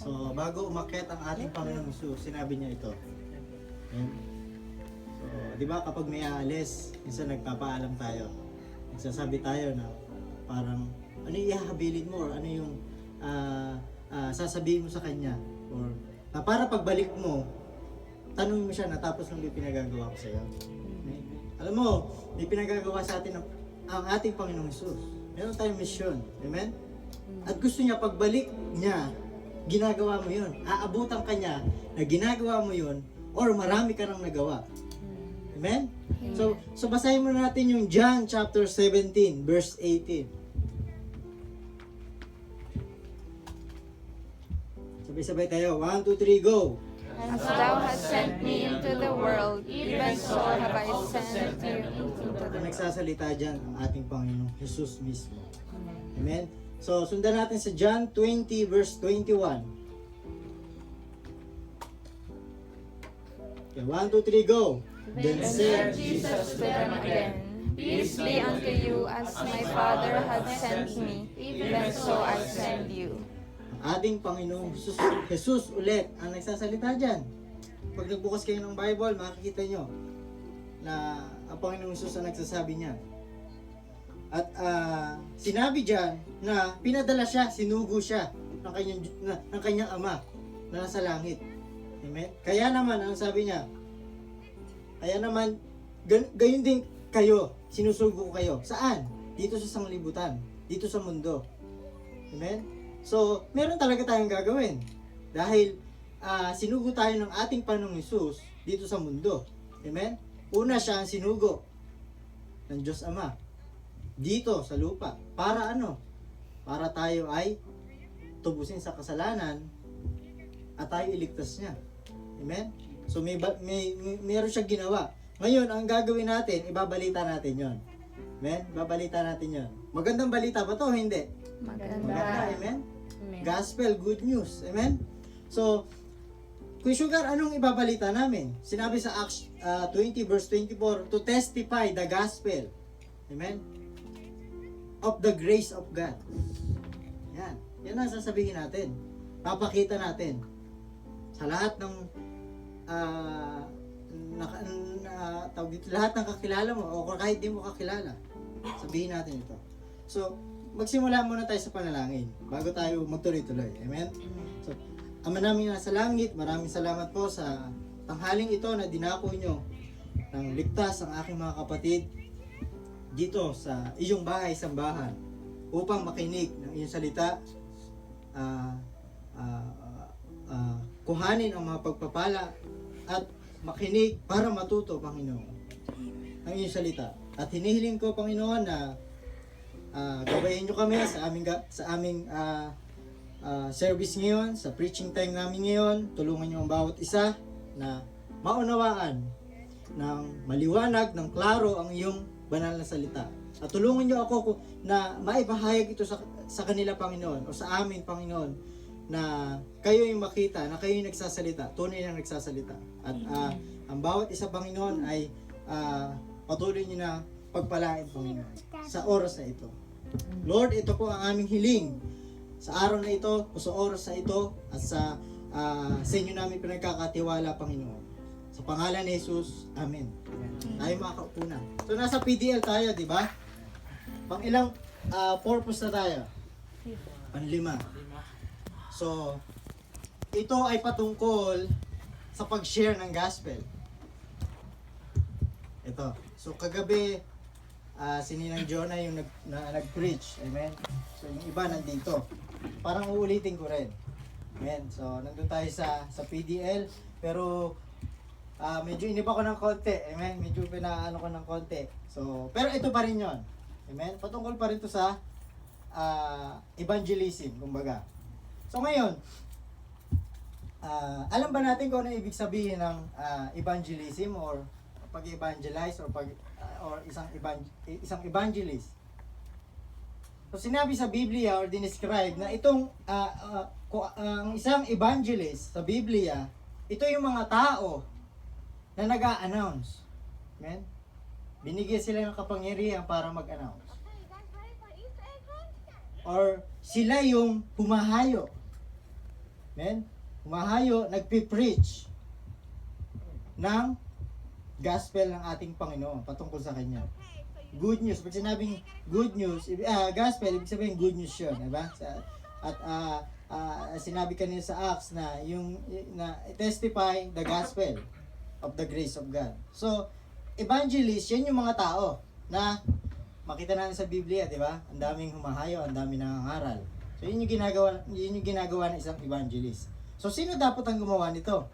So, bago umakyat ang ating Panginoong Hesus, sinabi niya ito. Ayan. So, di ba kapag may aalis, minsan nagpapaalam tayo. Nagsasabi tayo na parang, ano yung ihahabilin mo or ano yung sasabihin mo sa kanya. Or para pagbalik mo, tanungin mo siya na tapos nung may pinagagawa ko sa iyo. Alam mo, may pinagagawa sa atin ang ating Panginoong Hesus. Meron tayong misyon. Amen? At gusto niya pagbalik niya, ginagawa mo yun. Aabutan ka niya na ginagawa mo yun or marami ka nang nagawa. Amen? So basahin mo natin yung John chapter 17, verse 18. Sabay-sabay tayo. 1, 2, 3, go! As thou hast sent me into the world, even so have I sent you into the Ito world. nagsasalita dyan ang ating Panginoong Jesus mismo. Amen? So, sundan natin sa John 20 verse 21. Okay, 1, 2, 3, go! Then said Said Jesus to them again, Peace be unto you, as my Father hath sent me, even so I send you. ang ating Panginoong Jesus ulit ang nagsasalita dyan. Pag nagbukas kayo ng Bible, makikita nyo na ang Panginoong Jesus ang nagsasabi niya. At sinabi dyan na pinadala siya, sinugo siya ng kanyang ama na nasa langit. Amen? Kaya naman, ang sabi niya, kaya naman, gayon din kayo, sinusugo ko kayo. Saan? Dito sa sanglibutan, dito sa mundo. Amen? So, meron talaga tayong gagawin. Dahil sinugo tayo ng ating Panginoong Hesus dito sa mundo. Amen? Una siya ang sinugo ng Diyos Ama dito sa lupa. Para ano? Para tayo ay tubusin sa kasalanan at tayo iligtas niya. Amen? So meron siya ginawa. Ngayon, ang gagawin natin, ibabalita natin yon. Amen? Babalita natin yon. Magandang balita ba to? Hindi. Maganda. Amen? Gospel, good news. Amen? So, Kuya Sugar, anong ibabalita namin? Sinabi sa Acts 20 verse 24, to testify the gospel. Amen? Of the grace of God. Yan. Yan ang sasabihin natin. Papakita natin sa lahat ng lahat ng kakilala mo o kahit di mo kakilala. Sabihin natin ito. So, magsimula muna tayo sa panalangin bago tayo magtuloy-tuloy. Amen? So, Ama namin nasa langit, maraming salamat po sa tanghaling ito na dinako nyo ng ligtas ang aking mga kapatid dito sa iyong bahay, sambahan, upang makinig ng iyong salita, kuhanin ang mga pagpapala at makinig para matuto, Panginoon, ang iyong salita. At hinihiling ko, Panginoon, na gabayin nyo kami sa aming service ngayon, sa preaching time namin ngayon. Tulungan nyo ang bawat isa na maunawaan ng maliwanag, ng klaro ang iyong banal na salita. At tulungan nyo ako na maipahayag ito sa kanila, Panginoon, o sa amin, Panginoon, na kayo yung makita, na kayo yung nagsasalita, tunay na nagsasalita. At ang bawat isa, Panginoon, ay patuloy nyo na pagpalain, Panginoon, sa oras na ito. Lord, ito po ang aming hiling sa araw na ito, o sa oras na ito, at sa inyo namin pinagkakatiwala, Panginoon. Sa pangalan ni Jesus, Amen. Tayo makakaupo na. So, nasa PDL tayo, di ba? Pang ilang purpose na tayo? Panlima. So, ito ay patungkol sa pag-share ng gospel. Ito. So, kagabi, si Ninang Jonah yung nag-preach. Amen? So, yung iba nandito. Parang uulitin ko rin. Amen? So, nandun tayo sa PDL. Pero, medyo iniba ko ng konti. Amen? Medyo pinaano ko ng konti. So, pero ito pa rin yon. Amen? Patungkol pa rin to sa evangelism, kumbaga. So, ngayon, alam ba natin kung ano ibig sabihin ng evangelism or pag-evangelize or isang evangelist? So, sinabi sa Biblia or dinescribe na itong ang isang evangelist sa Biblia, ito yung mga tao na nag-a-announce. Amen? Binigyan sila ng kapangyarihan para mag-announce. Or sila yung humahayo. Amen? Humahayo, nagpipreach ng gospel ng ating Panginoon patungkol sa Kanya. Good news. Pag sinabing good news, gospel, ibig sabihin good news yun. Diba? At sinabi kanina sa Acts na yung na testify the gospel of the grace of God. So, evangelist, yan yung mga tao na makita natin sa Biblia, di ba? Ang daming humahayo, ang daming nangangaral. So, yun yung ginagawa ng isang evangelist. So, sino dapat ang gumawa nito?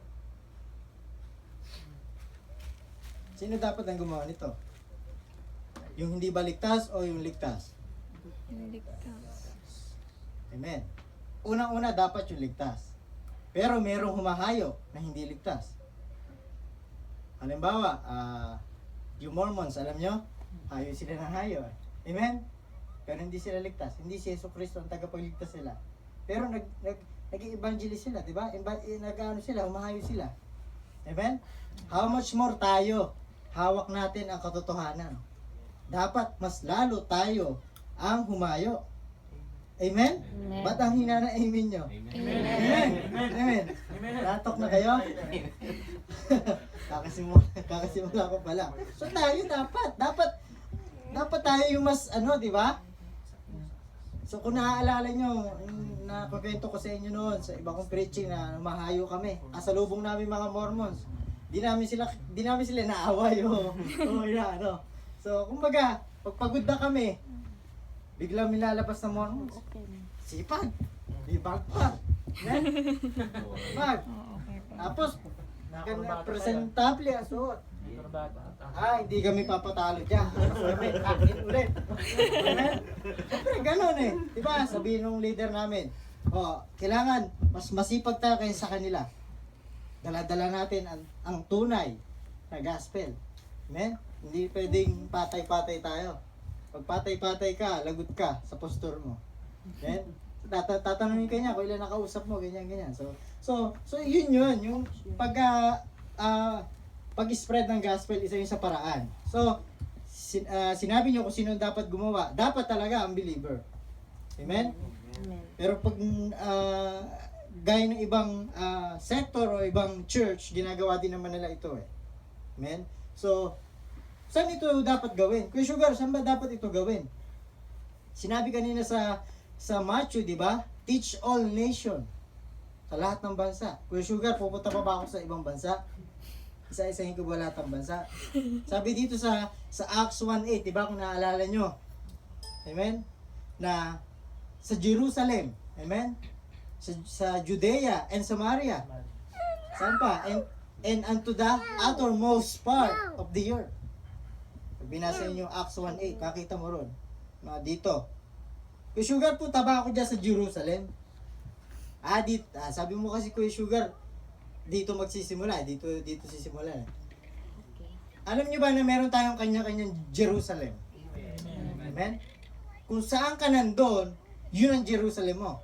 Sino dapat ang gumawa nito? Yung hindi ba ligtas o yung ligtas? Ligtas. Amen. Unang-una, dapat yung ligtas. Pero merong humahayo na hindi ligtas. Halimbawa, yung Mormons, alam nyo? Hayo sila ng hayo. Amen? Pero hindi sila ligtas. Hindi si Jesucristo ang tagapagligtas sila. Pero nag-evangelist sila, di ba? Nag-ano sila, humahayo sila. Amen? How much more tayo? Hawak natin ang katotohanan. Dapat mas lalo tayo ang humayo. Amen? Amen. Ba't ang hina na amen nyo? Amen. Amen. Ratok na kayo? Kakasimula ko pala. So tayo dapat tayo yung mas di ba? So kung naaalala nyo, napakwento ko sa inyo noon sa iba kong preaching na mahayo kami. Kasalubong namin mga Mormons. Di namin sila naaway So kumbaga, pagpagod na kami, biglang milalabas na Mormons. Sipag. Bibag pa. Bag. Tapos, presentable ang suot. Hindi kami papatalo dyan. Akin ulit. Siyempre, ganun eh. Diba? Sabihin ng leader namin, kailangan mas masipag tayo kaysa sa kanila. Dala-dala natin ang tunay na gospel. Amen? Hindi pwedeng patay-patay tayo. Pag patay-patay ka, lagot ka sa posture mo. Amen? Tatanungin ka niya kung ilan nakausap mo, ganyan. So yun. Yung pag-spread ng gospel, isa yun sa paraan. So, sinabi niyo kung sino dapat gumawa. Dapat talaga ang believer. Amen? Amen. Pero pag gaya ng ibang sector o ibang church, ginagawa din naman nila ito eh. Amen? So, saan ito dapat gawin? Kuya Sugar, saan ba dapat ito gawin? Sinabi kanina sa Matthew, di ba? Teach all nation. Sa lahat ng bansa. Kuya Sugar, pupunta pa ba ako sa ibang bansa? Isa-isahin ko ba lahat ng bansa? Sabi dito sa Acts 1:8, di ba kung naalala nyo? Amen? Na sa Jerusalem, amen? Sa Judea and Samaria. Saan pa? And unto the uttermost part of the earth. Pag binasa niyo Acts 1:8, makita mo ron. Dito. Kuya Sugar, punta ba ako dyan sa Jerusalem? Sabi mo kasi Kuya Sugar, dito magsisimula, dito sisimula. Alam niyo ba na meron tayong kanya-kanyang Jerusalem? Amen? Kung saan ka nandun, yun ang Jerusalem mo.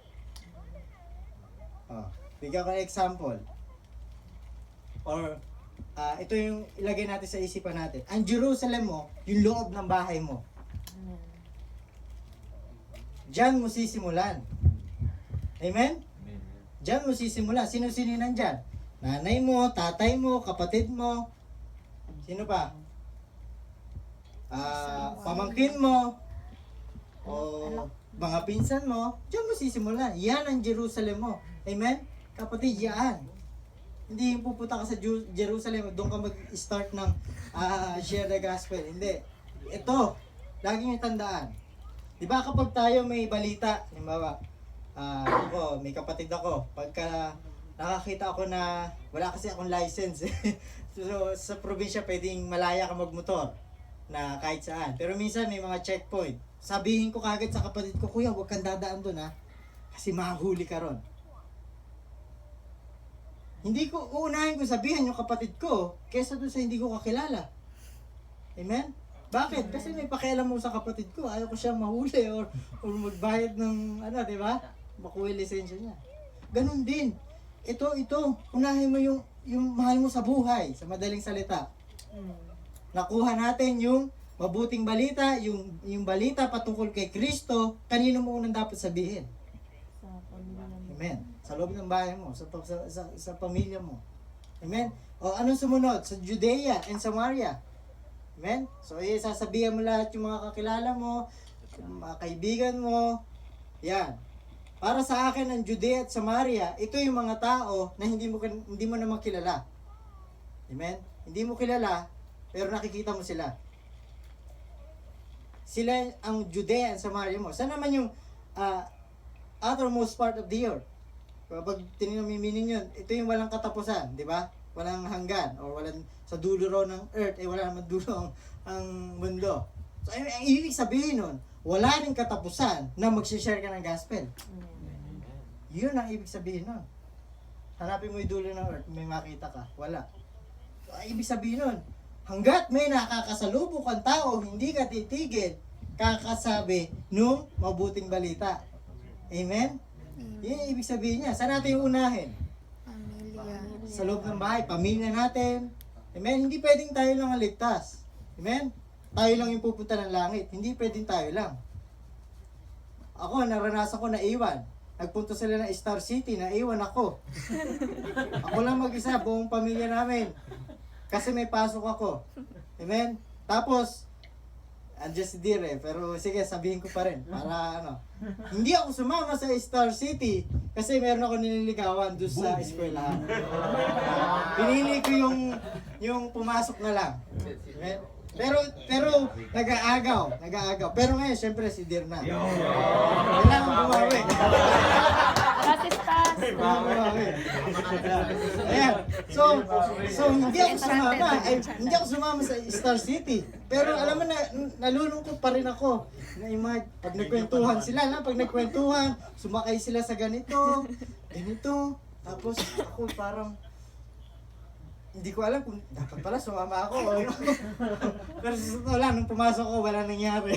Bigyan ko ng example. Or, ito yung ilagay natin sa isipan natin. Ang Jerusalem mo, yung loob ng bahay mo. Diyan mo sisimulan. Amen? Diyan mo sisimulan. Sino-sino nandyan? Nanay mo, tatay mo, kapatid mo. Sino pa? Pamangkin mo. O mga pinsan mo. Diyan mo sisimulan. Yan ang Jerusalem mo. Amen? Kapatid, yan. Hindi yung pupunta ka sa Jerusalem, doon ka mag-start ng share the gospel. Hindi. Ito, lagi nyo tandaan. Diba kapag tayo may balita, halimbawa, may kapatid ako, pagka nakakita ako na wala kasi akong license. So, sa probinsya pwedeng malaya ka magmotor na kahit saan. Pero minsan may mga checkpoint. Sabihin ko kagad sa kapatid ko, kuya, huwag kang dadaan doon kasi mahuli ka ron. Hindi ko uunahin ko sabihin yung kapatid ko kaysa doon sa hindi ko kakilala. Amen? Bakit? Kasi may pakialam mo sa kapatid ko. Ayaw ko siya mahuli or magbayad ng di ba? Makuha yung lisensya niya. Ganun din. Ito, unahin mo yung mahal mo sa buhay, sa madaling salita. Nakuha natin yung mabuting balita, yung balita patungkol kay Kristo, kanino mo unang dapat sabihin? Amen. Sa loob ng bahay mo, sa pamilya mo. Amen? O anong sumunod? Sa Judea and Samaria. Amen? So, sasabihan mo lahat yung mga kakilala mo, yung mga kaibigan mo. Yan. Para sa akin, ang Judea at Samaria, ito yung mga tao na hindi mo naman kilala. Amen? Hindi mo kilala, pero nakikita mo sila. Sila ang Judea and Samaria mo. Saan naman yung outermost part of the earth? Kapag tinimiminin yun, ito yung walang katapusan, di ba? Walang hanggan, o walang sa dulo raw ng earth, wala naman dulo ang mundo. So, ang ibig sabihin nun, wala rin katapusan na mag-share ka ng gospel. Yun ang ibig sabihin nun. Hanapin mo yung dulo ng earth, may makita ka. Wala. So, ang ibig sabihin nun, hanggat may nakakasalubok ang tao, hindi ka titigil, kakasabi nung mabuting balita. Amen? Yun ang ibig sabihin niya. Saan natin yung unahin? Pamilya. Sa loob ng bahay, pamilya natin. Amen? Hindi pwedeng tayo lang ang ligtas. Amen? Tayo lang yung pupunta ng langit. Hindi pwedeng tayo lang. Ako, naranasan ko na iwan. Nagpunta sila ng Star City, na iwan ako. Ako lang mag-isa, buong pamilya namin. Kasi may pasok ako. Amen? Tapos, andyan si Dire, pero sige, sabihin ko pa rin. Para ano. Hindi ako sumama sa Star City kasi meron ako nililigawan doon sa eskwelahan. Pinili ko yung pumasok na lang. Amen? Pero nag-aagaw. Pero ngayon, syempre si Dirna. Kailangan bumawi. Pass. Ayan. So hindi ako sumama sa Star City. Pero alam mo na, nalulungkot pa rin ako. Pag nagkwentuhan sila, pag nagkwentuhan, sumakay sila sa ganito. Tapos ako parang, hindi ko alam kung dapat pala sumama ako. Pero sa totoo lang, nung pumasok ko, wala nangyari.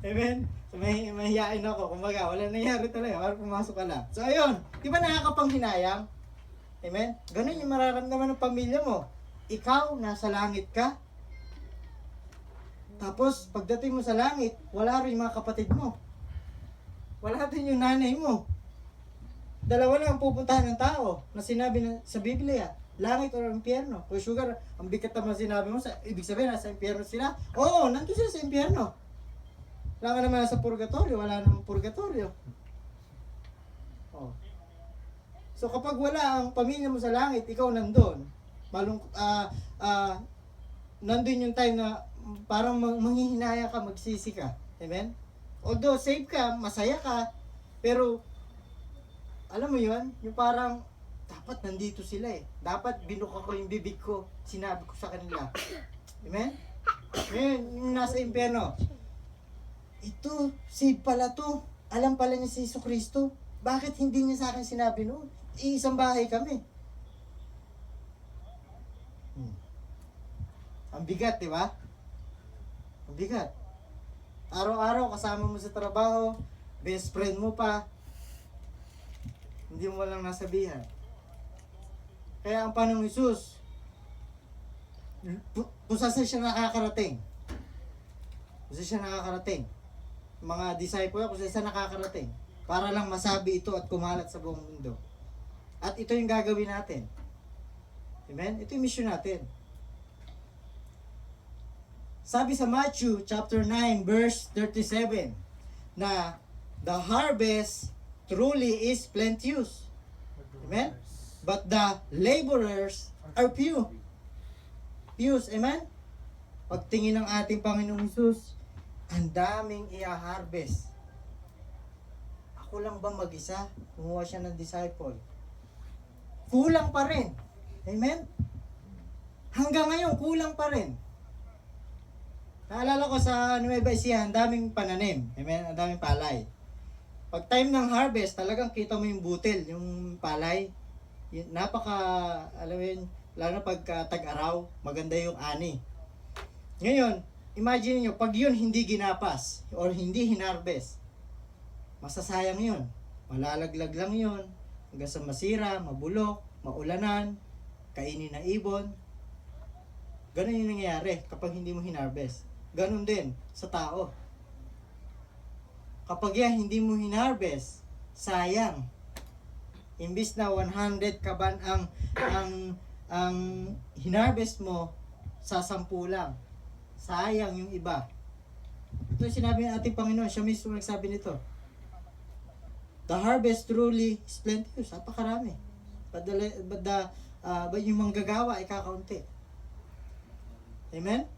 Amen? So, mahihain ako. Kumbaga, wala nangyari talaga. Parang pumasok ka lang. So, ayun. Di ba nakakapanghinayang? Amen? Ganun yung mararamdaman ng pamilya mo. Ikaw, nasa langit ka. Tapos, pagdating mo sa langit, wala rin mga kapatid mo. Wala din yung nanay mo. Dalawa lang ang pupuntahan ng tao na sinabi sa Biblia. Langit o impyerno. Kung sugar, ang bigat naman sinabi mo, ibig sabihin, nasa impyerno sila. Oo, nandun sila sa impyerno. Wala ka naman sa purgatorio, wala namang purgatorio. Oh. So kapag wala ang pamilya mo sa langit, ikaw nandun. Nandun yung time na parang manghihinaya ka, magsisi ka. Amen? Although safe ka, masaya ka, pero alam mo yun, yung parang dapat nandito sila eh. Dapat binuka ko yung bibig ko. Sinabi ko sa kanila. Amen? Ngayon, yung nasa impyerno. Ito, save pala to. Alam pala niya si Jesucristo. Bakit hindi niya sa akin sinabi noon? Iisang bahay kami. Ang bigat, di ba? Ang bigat. Araw-araw kasama mo sa trabaho, best friend mo pa. Hindi mo lang nasabihan. Kaya ang Panginoong Hesus, kung saan siya nakakarating, mga disciple, kung saan nakakarating, para lang masabi ito at kumalat sa buong mundo. At ito yung gagawin natin. Amen? Ito yung mission natin. Sabi sa Matthew chapter 9 verse 37 na the harvest truly is plenteous. Amen? But the laborers are few. Fews, amen? Pagtingin ng ating Panginoong Hesus, ang daming i-harvest. Ako lang ba mag-isa? Kumuha siya ng disciple. Kulang pa rin. Amen? Hanggang ngayon, kulang pa rin. Naalala ko sa Nueva Ecija, ang daming pananim. Amen? Ang daming palay. Pag time ng harvest, talagang kita mo yung butil, yung palay. Alam mo yun, lalo na pagka tag-araw, maganda yung ani. Ngayon, imagine nyo, pag yun hindi ginapas, or hindi hinarvest, masasayang yun. Malalaglag lang yun, hanggang sa masira, mabulok, maulanan, kainin na ibon. Ganun yung nangyayari kapag hindi mo hinarvest. Ganun din sa tao. Kapag yan hindi mo hinarvest, sayang. Imbis na 100 kaban ang hinarvest mo, sa 10 lang. Sayang yung iba. Ito sinabi ng ating Panginoon, siya mismo nagsabi nito. The harvest truly is plenteous. Napakarami. But yung manggagawa ay kakaunti. Amen?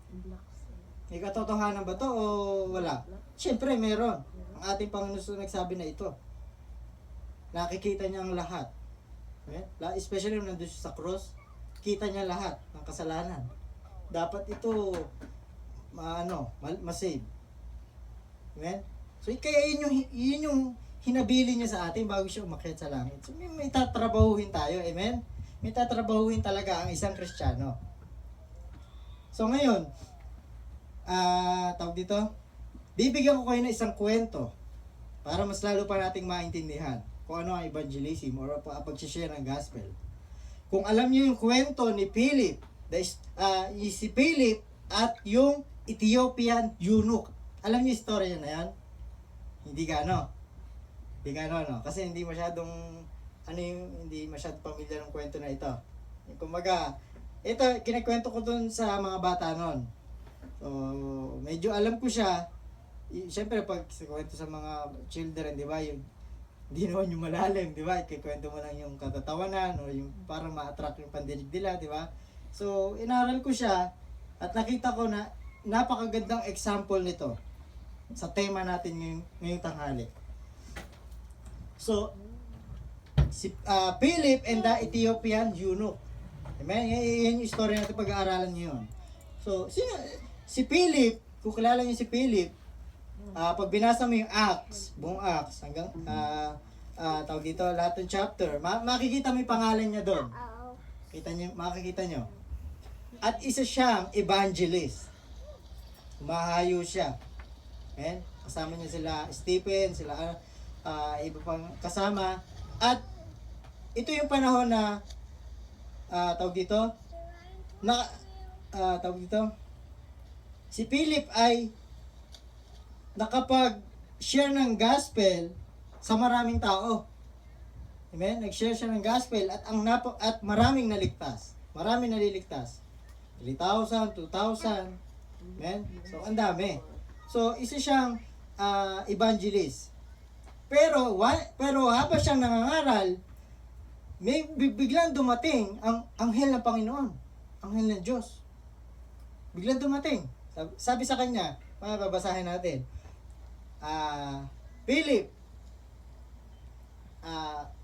May katotohanan ba to o wala? Siyempre meron. Ang ating Panginoon nagsabi na ito. Nakikita niya ang lahat. Amen? Especially nung nandun siya sa cross, kita niya lahat ng kasalanan. Dapat ito masave. Amen? So kaya yun yung hinabili niya sa atin bago siya umakyat sa langit. So may tatrabahuhin tayo. Amen? May tatrabahuhin talaga ang isang Kristiyano. So ngayon, tawag dito, bibigyan ko kayo ng isang kwento para mas lalo pa nating maintindihan kung ano ang evangelism or pag-share ng gospel. Kung alam niyo yung kwento ni Philip, si Philip at yung Ethiopian eunuch. Alam niyo yung istorya na yan? Hindi gaano, no? Kasi hindi masyadong hindi masyadong pamilyar ng kwento na ito. Kumbaga, ito kinikwento ko dun sa mga bata noon. So, medyo alam ko siya. Siyempre pag kwento sa mga children, di ba, yung hindi naman yung malalim, di ba? Ikikwento mo lang yung katatawanan o yung para ma-attract yung pandinig nila, di ba? So, inaral ko siya at nakita ko na napakagandang example nito sa tema natin ngayong tanghali. So, si Philip and the Ethiopian eunuch. Amen? Yan yung story natin pag-aaralan niyo yun. So, si Philip, kung kilala niyo si Philip, pag binasa mo yung Acts, buong Acts, hanggang, tawag dito, lahat ng chapter, makikita mo yung pangalan niya doon. Makikita niyo. At isa siyang evangelist. Humahayo siya. Amen? Kasama niya sila Stephen, sila iba pang kasama. At ito yung panahon na, tawag dito, si Philip ay nakapag-share ng gospel sa maraming tao. Amen? Nag-share siya ng gospel at maraming naligtas. Maraming naliligtas. 3,000, 2,000. Amen? So, ang dami. So, isa siyang evangelist. Pero habang siyang nangangaral, may biglang dumating ang anghel ng Panginoon. Anghel ng Diyos. Biglang dumating. Sabi sa kanya, babasahin natin. Philip,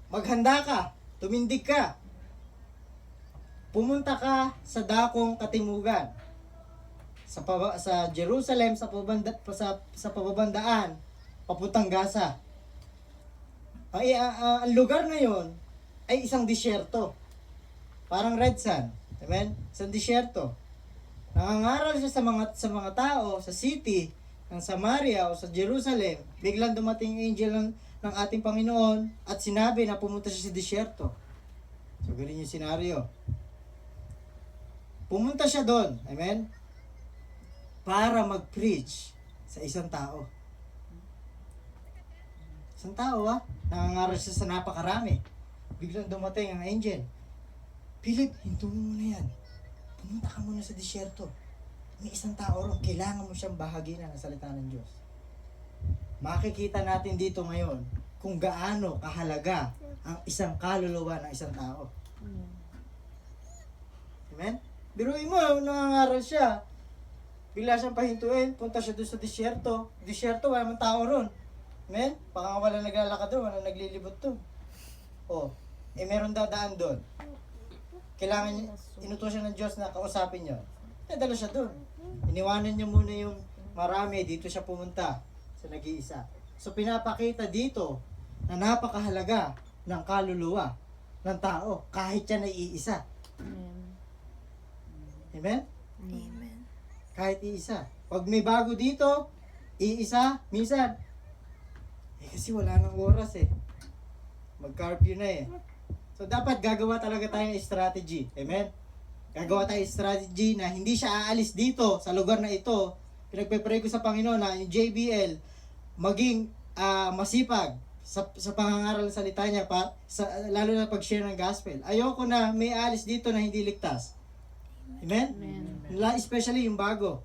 maghanda ka, tumindig ka. Pumunta ka sa dakong katimugan. Sa Jerusalem, sa pababandaan, papuntang Gaza. Ang lugar na yon ay isang disyerto. Parang Red Sand. Amen? Isang disyerto. Nangangaral siya sa mga tao, sa city, ng Samaria o sa Jerusalem, biglang dumating angel ng ating Panginoon at sinabi na pumunta siya sa disyerto. So, ganun yung senaryo. Pumunta siya doon, amen? Para mag-preach sa isang tao. Isang tao, nangangaral siya sa napakarami. Biglang dumating ang angel. Philip, hinto mo muna yan. Pumunta ka muna sa disyerto. May isang tao ron, kailangan mo siyang bahaginan ng salita ng Diyos. Makikita natin dito ngayon kung gaano kahalaga ang isang kaluluwa ng isang tao. Amen? Biruin mo, nangangaral siya. Bigla siyang pahintuin, punta siya doon sa disyerto. Disyerto, wala mang tao ron. Amen? Baka wala naglalakad doon, wala naglilibot doon. Meron dadaan doon. Kailangan niya, inutusan ng Diyos na kausapin niyo. Nadala siya doon. Iniwanan niya muna yung marami, dito siya pumunta sa nag-iisa. So pinapakita dito na napakahalaga ng kaluluwa ng tao kahit siya na iisa. Amen? Amen. Kahit iisa. Pag may bago dito, iisa, minsan, kasi wala nang oras mag-curfew na So dapat gagawa talaga tayo ng strategy. Amen? Gagawa tayo strategy na hindi siya aalis dito sa lugar na ito. Pinagpe-pray ko sa Panginoon na yung JBL maging masipag sa pangangaral ng salita niya, lalo na pag-share ng gospel. Ayoko na may alis dito na hindi ligtas. Amen? Especially yung bago.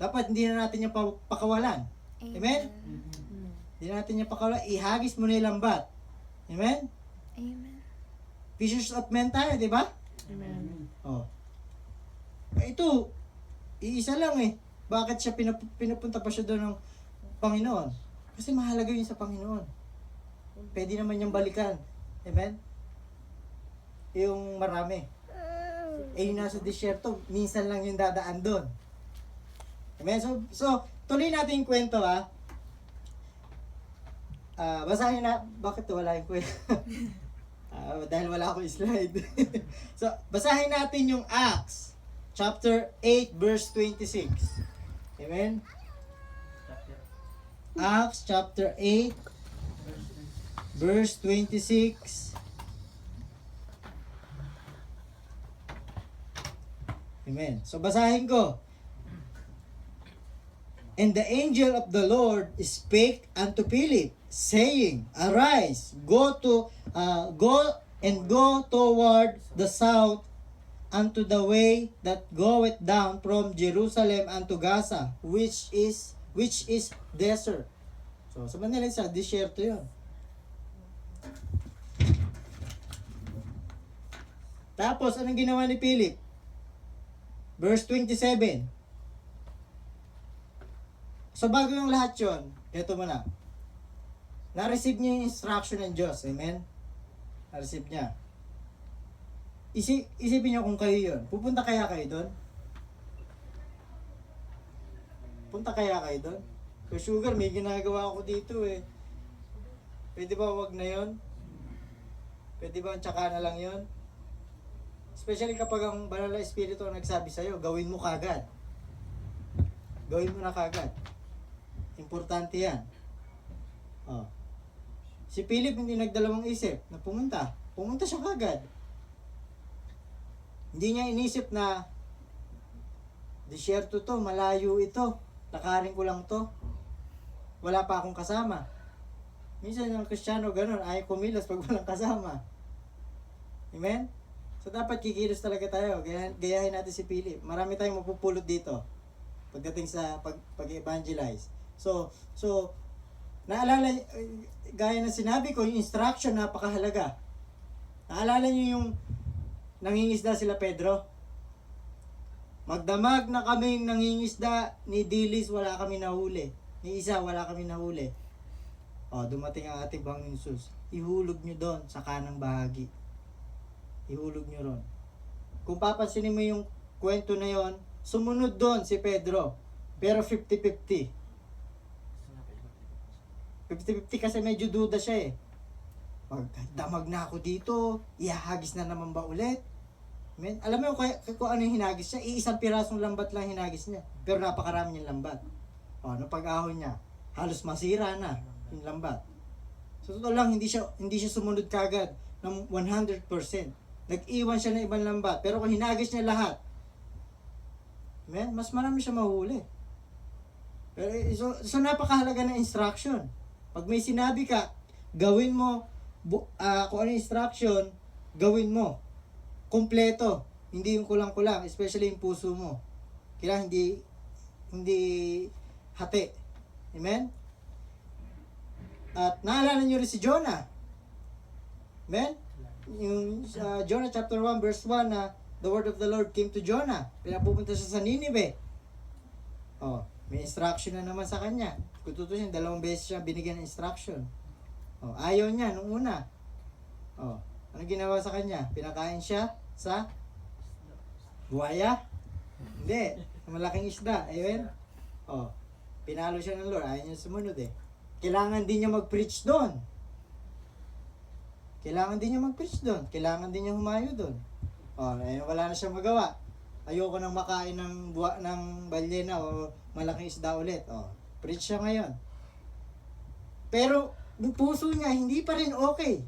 Dapat hindi na natin yung pakawalan. Amen? Hindi na natin yung pakawalan. Ihagis mo na yung lambat. Amen? Amen. Fishers of men tayo, di ba? Amen. Oh. Ito, iisa lang eh. Bakit siya pinupunta pa siya doon ng Panginoon? Kasi mahalaga yun sa Panginoon. Pwede naman niyang balikan. Amen? Yung marami. Yung nasa disyerto, minsan lang yung dadaan doon. Amen? So tuloy natin yung kwento ha. Basahin na, bakit wala yung kwento? Dahil wala akong slide. So, basahin natin yung Acts, chapter 8, verse 26. Amen? Acts, chapter 8, verse 26. Amen. So, basahin ko. And the angel of the Lord spake unto Philip, saying, Arise, go toward the south unto the way that goeth down from Jerusalem unto Gaza, which is desert. So, sa Manila sa disyerto 'yon. Tapos, anong ginawa ni Philip? Verse 27. So, bago yung lahat yun, ito mo na. Na-receive niya yung instruction ng Diyos. Amen? Na-receive niya. Isipin niyo kung kayo yun. Pupunta kaya kayo doon? Punta kaya kayo doon? So, sugar, may ginagawa ako dito eh. Pwede ba wag na yun? Pwede ba tsaka na lang yun? Especially kapag ang banal na espiritu ang nagsabi sa'yo, gawin mo kagad. Gawin mo na kagad. Importante yan. Oh. Si Philip hindi nagdalawang isip na pumunta. Pumunta siya kagad. Hindi niya inisip na disyerto to, malayo ito. Lakarin ko lang to. Wala pa akong kasama. Minsan yung Kristiyano ganun, ayaw kumilos pag walang kasama. Amen? So dapat kikilos talaga tayo. Gayahin natin si Philip. Marami tayong mapupulot dito pagdating sa pag-evangelize. So, naalala, gaya na sinabi ko, yung instruction, napakahalaga. Naalala niyo yung nangingisda sila Pedro? Magdamag na kaming nangingisda, ni Dilis wala kami nahuli. Ni Isa wala kami nahuli. Dumating ang ating Panginoon Jesus. Ihulog nyo doon sa kanang bahagi. Ihulog nyo ron. Kung papansinin mo yung kwento na yon, sumunod doon si Pedro. Pero 50-50. 50-50 kasi medyo duda siya eh. Magdamag na ako dito, ihahagis na naman ba ulit? Amen? Alam mo kung ano yung hinagis niya? Iisang pirasong lambat lang hinagis niya. Pero napakarami niyang lambat. Nung pag-ahon niya, halos masira na yung lambat. So totoo lang, hindi siya sumunod kagad ng 100%. Nag-iwan siya ng ibang lambat. Pero kung hinagis niya lahat, amen, mas marami siya mahuli. Pero, so napakahalaga ng instruction. Pag may sinabi ka, gawin mo, kung ano yung instruction, gawin mo. Kompleto. Hindi yung kulang-kulang, especially yung puso mo. Kailangan hindi hati. Amen? At naalala nyo rin si Jonah. Amen? Yung Jonah chapter 1 verse 1 na the word of the Lord came to Jonah. Pinapupunta siya sa Nineveh. May instruction na naman sa kanya. Kung tutusin, 2 beses siya binigyan ng instruction. Ayaw niya nung una. Ano ginawa sa kanya? Pinakain siya sa buhaya? Hindi. Malaking isda. Amen? Pinalo siya ng Lord. Ayaw niya sumunod eh. Kailangan din niya mag-preach doon. Kailangan din niya humayo doon. Wala na siyang magawa. Ayoko nang makain ng balyena o malaking isda ulit. Preach siya ngayon. Pero, yung puso niya, hindi pa rin okay.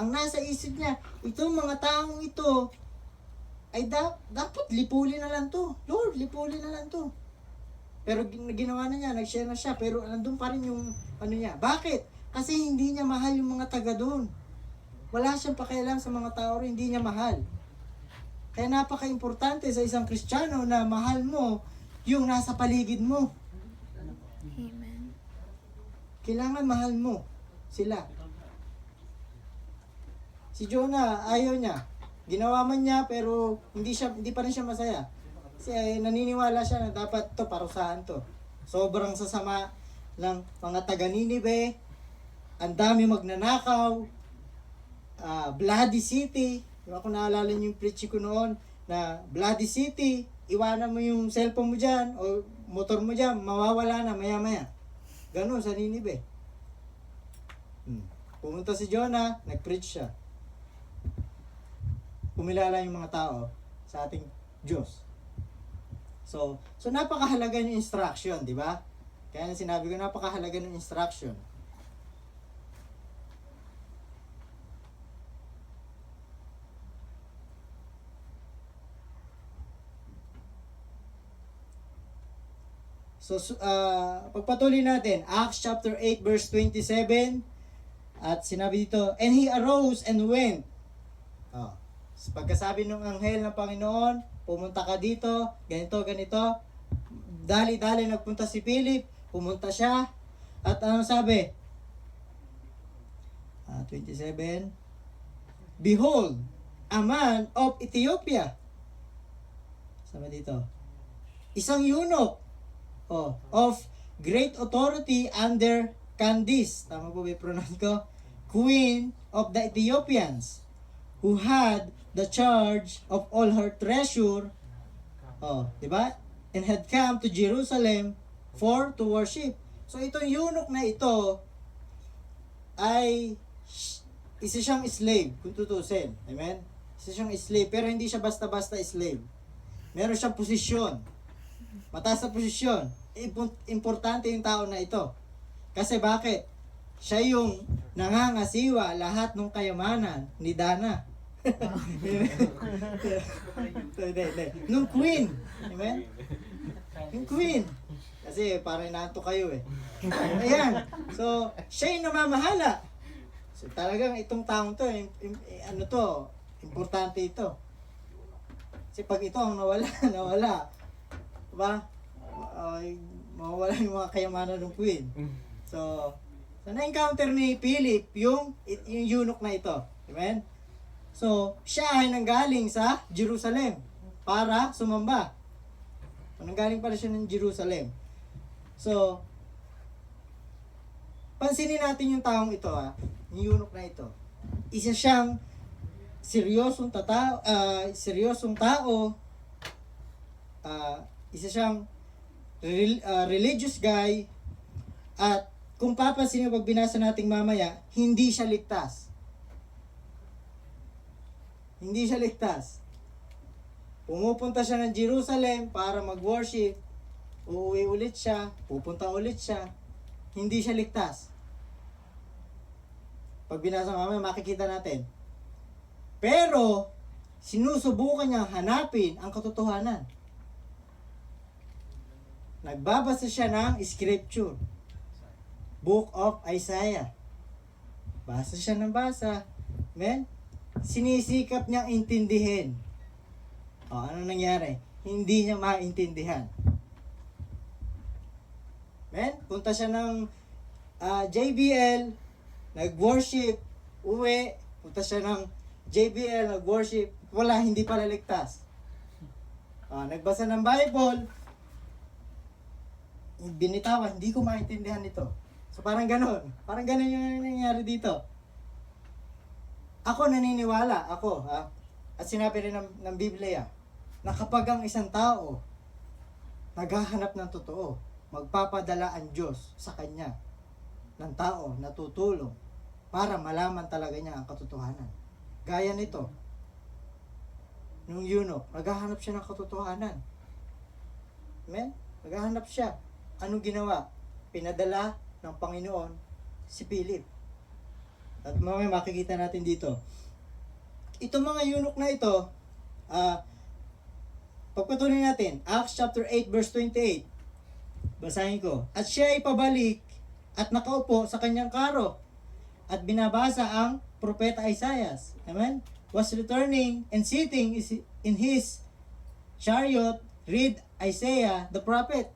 Ang nasa isip niya, itong mga taong ito, ay dapat lipulin na lang to. Lord, lipulin na lang to. Pero ginawa na niya, nag-share na siya, pero nandun pa rin yung ano niya. Bakit? Kasi hindi niya mahal yung mga taga doon. Wala siyang pakialam sa mga tao rin, hindi niya mahal. Kaya napaka-importante sa isang Kristiyano na mahal mo yung nasa paligid mo. Amen. Kailangan mahal mo sila. Si Jonah, ayaw niya. Ginawa man niya pero hindi pa rin siya masaya. Kasi naniniwala siya na dapat to parusahan to. Sobrang sasama ng mga taga Ninive. Ang dami magnanakaw. Bloody City. Diba kung naalala niyo yung preach ko noon na Bloody City, iwanan mo yung cellphone mo dyan o motor mo dyan, mawawala na maya-maya. Ganun sa Ninive. Pumunta si Jonah, nag-preach siya. Kumilala yung mga tao sa ating Diyos. So napakahalaga yung instruction, di ba? Kaya sinabi ko, napakahalaga ng instruction. So, pagpatuloy natin, Acts chapter 8 verse 27, at sinabi dito, and he arose and went. So, pagkasabi ng anghel ng Panginoon, pumunta ka dito, ganito. Dali-dali nagpunta si Philip, pumunta siya, at ano sabi? 27, behold, a man of Ethiopia. Sabi dito, isang eunuch, of great authority under Candice, tama po ba yung pronounce ko? Queen of the Ethiopians, who had the charge of all her treasure, di ba? And had come to Jerusalem to worship. So itong eunuch na ito ay isa siyang slave, kung tutusin. Amen? Isa siyang slave, pero hindi siya basta-basta slave. Meron siyang posisyon. Mataas na posisyon. Importante yung tao na ito. Kasi bakit? Siya yung nangangasiwa lahat ng kayamanan ni Dana. Nung queen. Amen? Yung queen. Kasi parang inaanto kayo eh. Ayan. So, siya yung namamahala. So, talagang itong taong to, importante ito. Kasi pag ito ang nawala. Diba? Mawawala yung mga kayamanan ng queen. So na-encounter ni Philip yung eunuch na ito. Amen? So, siya ay nanggaling sa Jerusalem para sumamba. Nanggaling pala siya ng Jerusalem. So, pansinin natin yung taong ito, yung eunuch na ito. Isa siyang seryosong tao, isa siyang religious guy, at kung papansin nyo pag binasa nating mamaya, hindi siya ligtas. Hindi siya ligtas. Pumupunta siya ng Jerusalem para mag-worship, uuwi ulit siya, pupunta ulit siya, hindi siya ligtas. Pag binasa mamaya, makikita natin. Pero, sinusubukan niyang hanapin ang katotohanan. Nagbabasa siya ng scripture. Book of Isaiah. Basa siya ng basa. Amen? Sinisikap niyang intindihin. Ano nangyari? Hindi niya maintindihan. Amen? Punta siya ng JBL, nag-worship, uwi. Punta siya ng JBL, nag-worship. Wala, hindi pala ligtas. Nagbasa ng Bible, binitawan, hindi ko maintindihan ito. So parang ganun yung nangyayari dito. Ako naniniwala, at sinabi rin ng Biblia, na kapag ang isang tao naghahanap ng totoo, magpapadala ang Diyos sa kanya ng tao na tutulong para malaman talaga niya ang katotohanan. Gaya nito, nung eunuch, naghahanap siya ng katotohanan. Amen? Naghahanap siya. Anong ginawa? Pinadala ng Panginoon si Philip. At mamaya makikita natin dito. Itong mga eunuch na ito, pagpatuloy natin, Acts chapter 8 verse 28. Basahin ko. At siya ay pabalik at nakaupo sa kanyang karo at binabasa ang propeta Isaiah. Amen? Was returning and sitting in his chariot, read Isaiah the prophet.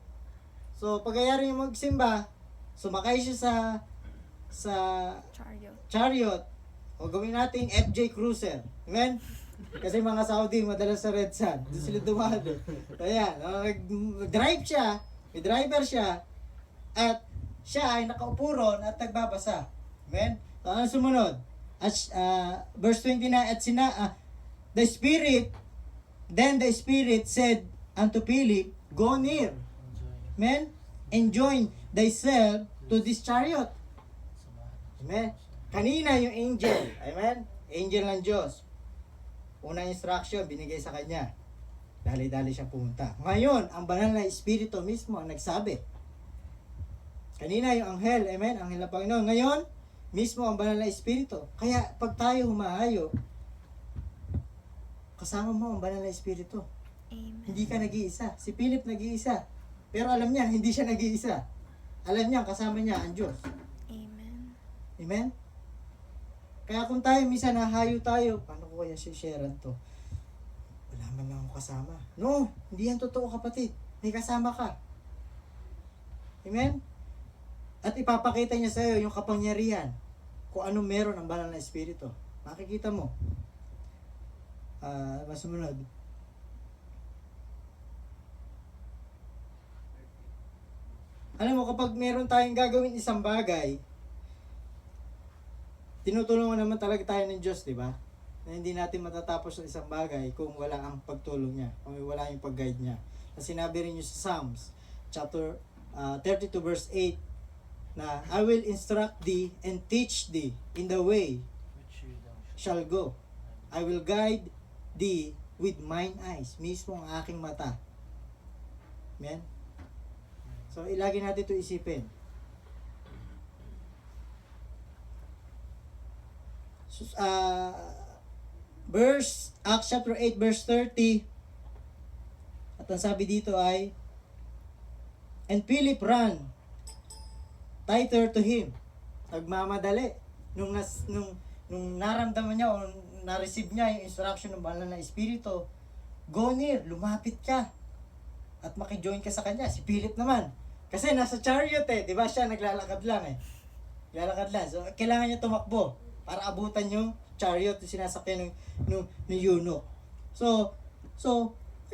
So, pagayari yung magsimba, sumakay siya sa chariot. O gawin natin FJ Cruiser. Amen? Kasi mga Saudi, madalas sa Red Sun. Doon sila dumado. So, ayan. Nag-drive siya. May driver siya. At siya ay nakaupo ron at nagbabasa. Amen? So, ano sumunod? At, verse 29, at then the Spirit said unto Philip, go near. Amen? And join thyself to this chariot. Amen? Kanina yung angel. Amen? Angel ng Diyos. Unang instruction, binigay sa kanya. Dali-dali siya pumunta. Ngayon, ang banal na Espiritu mismo ang nagsabi. Kanina yung anghel, amen? Anghel ng Panginoon. Ngayon, mismo ang banal na Espiritu. Kaya, pag tayo humahayo, kasama mo ang banal na Espiritu. Amen. Hindi ka nag-iisa. Si Philip nag-iisa. Pero alam niya, hindi siya nag-iisa. Alam niya, kasama niya ang Diyos. Amen. Amen? Kaya kung tayo, minsan nahayo tayo, paano ko kaya sharean to? Wala man lang ako kasama. No, hindi yan totoo kapatid. May kasama ka. Amen? At ipapakita niya sa iyo yung kapangyarihan kung ano meron ang banal na Espiritu. Makikita mo. Masunod. Alam mo, kapag meron tayong gagawin isang bagay, tinutulungan naman talaga tayo ng Diyos, di ba? Na hindi natin matatapos ang isang bagay kung wala ang pagtulong niya, kung wala yung pag-guide niya. Kasi sinabi rin niyo sa Psalms, chapter 32 verse 8, na I will instruct thee and teach thee in the way shall go. I will guide thee with mine eyes. Mismo ang aking mata. Amen? So, ilagi natin ito isipin. Acts chapter 8 verse 30, at ang sabi dito ay, and Philip ran tighter to him. Nagmamadali. Nung naramdaman niya o na-receive niya yung instruction ng banal na Espiritu, go near, lumapit ka at makijoin ka sa kanya. Si Philip naman, kasi nasa chariot di ba siya naglalakad lang Naglalakad lang. So, kailangan niya tumakbo para abutan yung chariot na sinasakyan ng eunuch. So,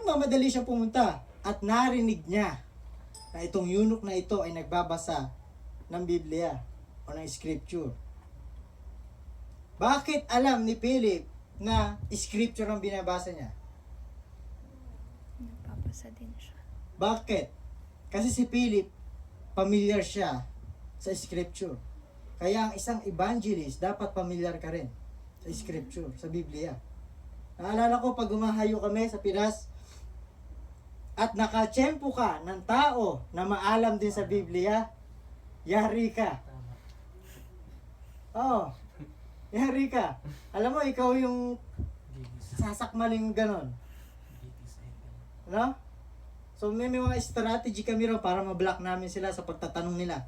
mamadali siya pumunta at narinig niya na itong eunuch na ito ay nagbabasa ng Biblia o ng Scripture. Bakit alam ni Philip na Scripture ang binabasa niya? Nagpapasa din siya. Bakit? Kasi si Philip, familiar siya sa Scripture. Kaya ang isang evangelist, dapat familiar ka rin sa Scripture, sa Biblia. Naalala ko pag gumahayo kami sa Pinas, at nakatsyempo ka ng tao na maalam din sa Biblia, yari ka. Oo. Yari ka. Alam mo, ikaw yung sasakmaling ganon. No? So, may mga strategy kami rin para ma-block namin sila sa pagtatanong nila.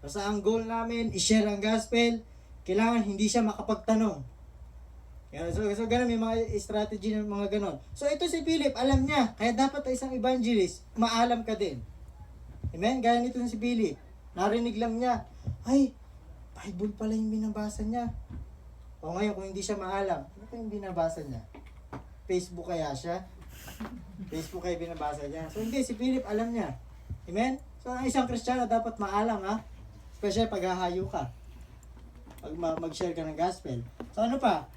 So, ang goal namin, i-share ang gospel, kailangan hindi siya makapagtanong. So ganun, may mga strategy ng mga ganon. So, ito si Philip, alam niya, kaya dapat ay isang evangelist, maalam ka din. Amen? Gaya nito si Philip. Narinig lang niya, ay, Bible pala yung binabasa niya. O ngayon, kung hindi siya maalam, ano pa yung binabasa niya? Facebook kaya siya? Facebook kaya binabasa niya. So hindi, si Philip alam niya. Amen? So ang isang Kristiyano dapat maalam Especially pag hahayo ka. Pag mag-share ka ng gospel. So ano pa?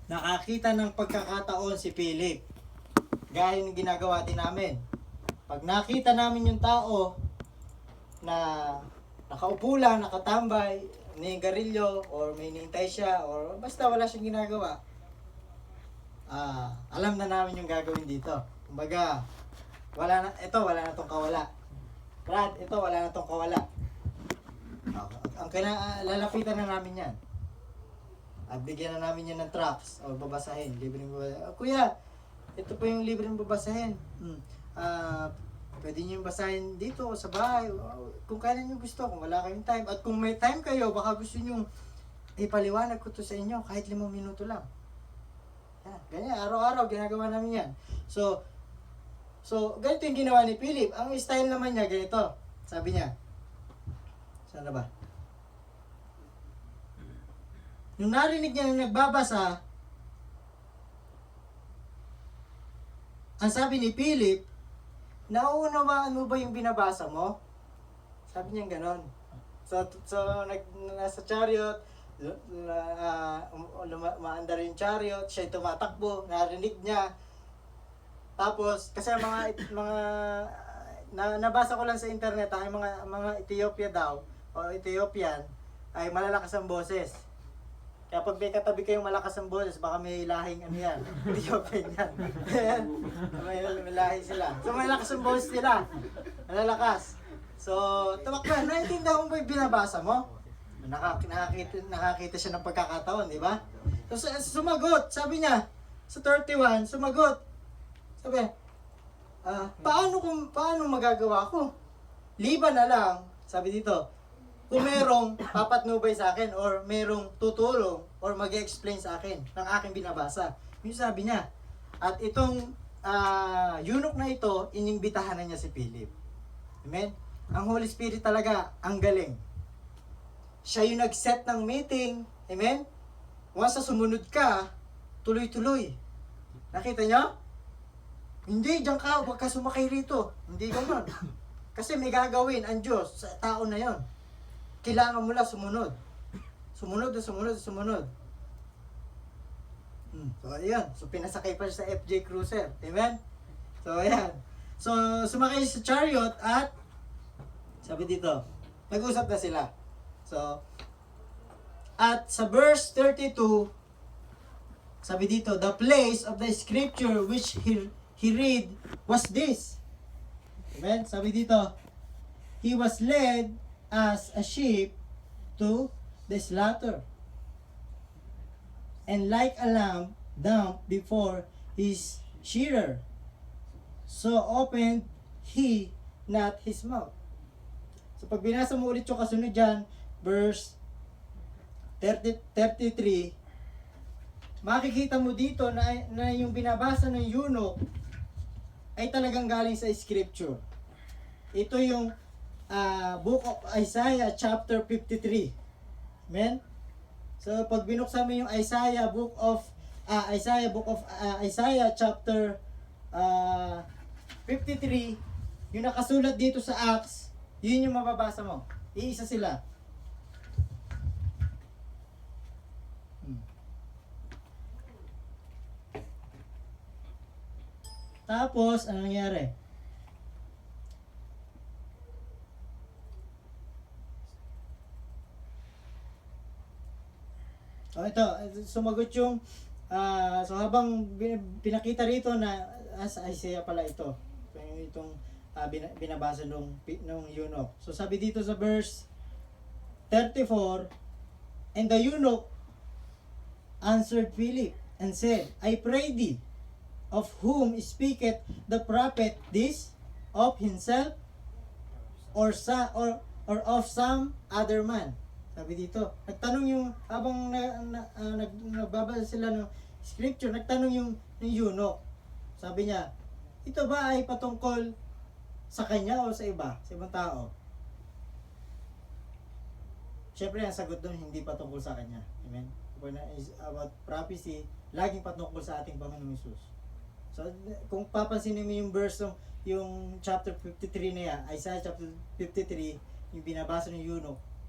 Nakakita ng pagkakataon si Philip. Gaya yung ginagawa din namin. Pag nakita namin yung tao na nakaupo lang, nakatambay, may garilyo, or may nintay siya, or basta wala siyang ginagawa, alam na namin yung gagawin dito. Kumbaga, wala na tong kawala. Brad, ito wala na tong kawala. Ang lalapitan na namin yan. At bigyan na namin yan ng tracts, o babasahin, libreng babasahin. Kuya, ito po yung libreng babasahin. Pwede nyo yung basahin dito sa bahay, kung kailan nyo gusto, kung wala kayong time. At kung may time kayo, baka gusto nyo ipaliwanag ko to sa inyo kahit 5 minuto lang. Yan, ganyan, araw-araw ginagawa namin yan. So, ganito yung ginawa ni Philip. Ang style naman niya, ganito. Sabi niya, saan na ba? Nung narinig niya na nagbabasa, ang sabi ni Philip, nauunawaan mo ba yung binabasa mo? Sabi niya ganon. So nasa chariot, umaandar yung chariot, siya tumatakbo, narinig niya. Tapos, kasi nabasa ko lang sa internet, ay mga Ethiopia daw, o Ethiopian, ay malalakas ang boses. Kaya pag may katabi kayong malakas ang boses, baka may lahing ano yan, Ethiopian yan. may lahi sila. So may lakas ang boses nila, malalakas. So, tumakbo, naiintindihan mo ba yung binabasa mo? Nakakita siya ng pagkakataon, di ba? So, sumagot, sabi niya, sa 31, sumagot. Sabi, paano magagawa ko? Liban na lang, sabi dito, kung merong papatnubay sa akin or merong tutulong or mag-explain sa akin ng aking binabasa. Yung sabi niya. At itong eunuch na ito, inimbitahan na niya si Philip. Amen? Ang Holy Spirit talaga, ang galing. Siya yung nag-set ng meeting. Amen? Once na sumunod ka, tuloy-tuloy. Nakita niyo? Hindi, diyan ka, huwag ka sumakay rito. Hindi gano'n. Kasi may gagawin ang Diyos sa tao na yon. Kailangan mo lang sumunod. Sumunod. So, ayan. So, pinasakay pa siya sa FJ Cruiser. Amen? So, ayan. So, sumakay siya sa chariot at sabi dito, nag-usap na sila. So, at sa verse 32, sabi dito, the place of the scripture which he read was this. Amen? Sabi dito, he was led as a sheep to the slaughter, and like a lamb dumb before his shearer, so opened he not his mouth. So pag binasa mo ulit yung kasunod dyan, verse 33, makikita mo dito na yung binabasa ng eunuch ay talagang galing sa scripture. Ito yung book of Isaiah chapter 53. Amen? So pag binuksan mo yung Isaiah chapter 53, yung nakasulat dito sa Acts, yun yung mababasa mo. Iisa sila. Tapos, ano nangyari? Ito, sumagot yung, so habang pinakita rito na, sa Isaiah pala ito. Itong binabasa nung eunuch. So sabi dito sa verse 34, and the eunuch answered Philip and said, I pray thee, of whom speaketh the prophet this? Of himself or of some other man? Sabi dito, nagtanong yung habang nagbabasa sila ng scripture, nagtanong yung eunuch. Sabi niya, ito ba ay patungkol sa kanya o sa iba, sa ibang tao? Siyempre, ang sagot doon, hindi patungkol sa kanya. Amen? When is about prophecy, laging patungkol sa ating Panginoong Hesus. So, kung papansinin mo yung verse, yung chapter 53 na yan, Isaiah chapter 53, yung binabasa ng eunuch,